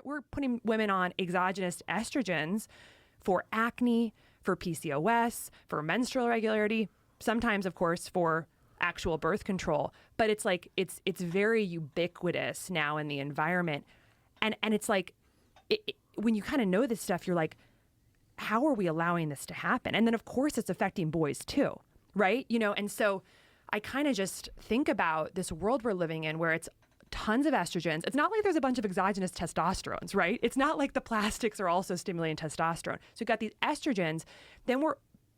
we're putting women on exogenous estrogens for acne, for PCOS, for menstrual irregularity, sometimes, of course, for actual birth control. But it's like it's very ubiquitous now in the environment, and it's like when you kind of know this stuff, you're like, how are we allowing this to happen? And then, of course, it's affecting boys too, right? And so I kind of just think about this world we're living in where it's tons of estrogens. It's not like there's a bunch of exogenous testosterones, right? It's not like the plastics are also stimulating testosterone. So we've got these estrogens, then we're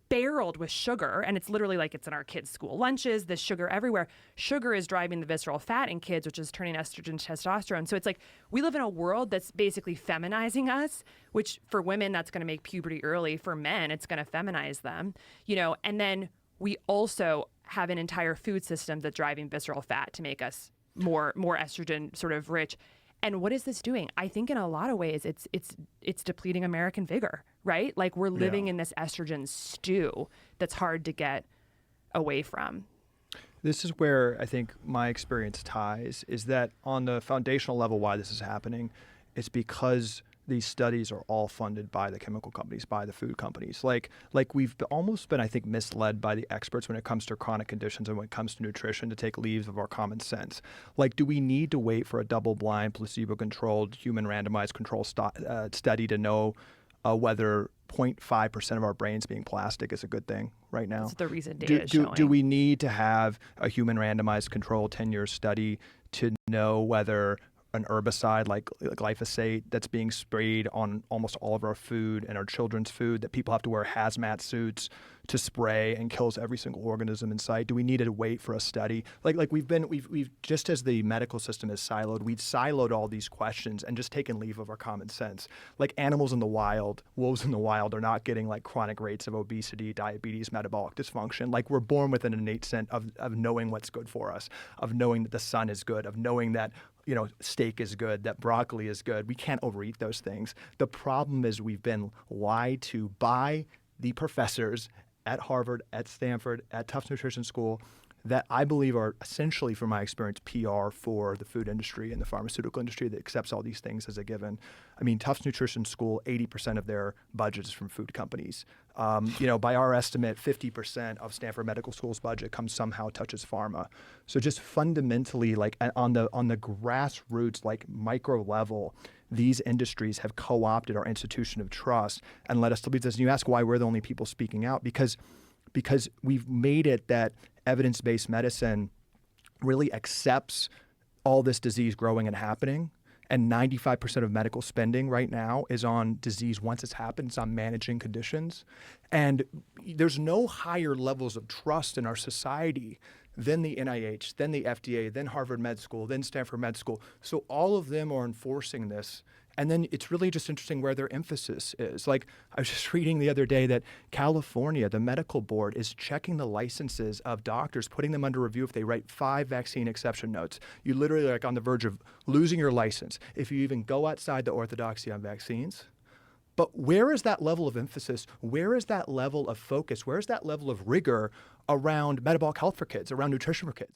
barreled with sugar, and it's literally like it's in our kids' school lunches, there's sugar everywhere. Sugar is driving the visceral fat in kids, which is turning estrogen to testosterone. So it's like we live in a world that's basically feminizing us, which for women, that's going to make puberty early. For men, it's going to feminize them, and then we also have an entire food system that's driving visceral fat to make us more estrogen sort of rich. And what is this doing? I think in a lot of ways, it's depleting American vigor, right? Like we're living in this estrogen stew that's hard to get away from. This is where I think my experience ties, is that on the foundational level, why this is happening, it's because these studies are all funded by the chemical companies, by the food companies. Like we've almost been, I think, misled by the experts when it comes to chronic conditions and when it comes to nutrition to take leave of our common sense. Like, do we need to wait for a double-blind, placebo-controlled, human randomized control study to know whether 0.5% of our brains being plastic is a good thing right now? That's the reason data is showing. Do we need to have a human randomized control 10-year study to know whether an herbicide like glyphosate that's being sprayed on almost all of our food and our children's food, that people have to wear hazmat suits to spray and kills every single organism in sight? Do we need to wait for a study? We've just, as the medical system is siloed, we've siloed all these questions and just taken leave of our common sense. Like animals in the wild, wolves in the wild are not getting like chronic rates of obesity, diabetes, metabolic dysfunction. Like we're born with an innate sense of knowing what's good for us, of knowing that the sun is good, of knowing that steak is good, that broccoli is good. We can't overeat those things. The problem is we've been lied to by the professors at Harvard, at Stanford, at Tufts Nutrition School, that I believe are essentially, from my experience, PR for the food industry and the pharmaceutical industry that accepts all these things as a given. I mean, Tufts Nutrition School, 80% of their budget is from food companies. By our estimate, 50% of Stanford Medical School's budget somehow touches pharma. So just fundamentally, like on the grassroots, like micro level, these industries have co-opted our institution of trust and led us to believe this. And you ask why we're the only people speaking out, because we've made it that evidence-based medicine really accepts all this disease growing and happening. And 95% of medical spending right now is on disease once it's happened. It's on managing conditions. And there's no higher levels of trust in our society than the NIH, than the FDA, than Harvard Med School, than Stanford Med School. So all of them are enforcing this. And then it's really just interesting where their emphasis is. Like I was just reading the other day that California, the medical board, is checking the licenses of doctors, putting them under review if they write 5 vaccine exception notes. You literally are like on the verge of losing your license if you even go outside the orthodoxy on vaccines. But where is that level of emphasis? Where is that level of focus? Where is that level of rigor around metabolic health for kids, around nutrition for kids?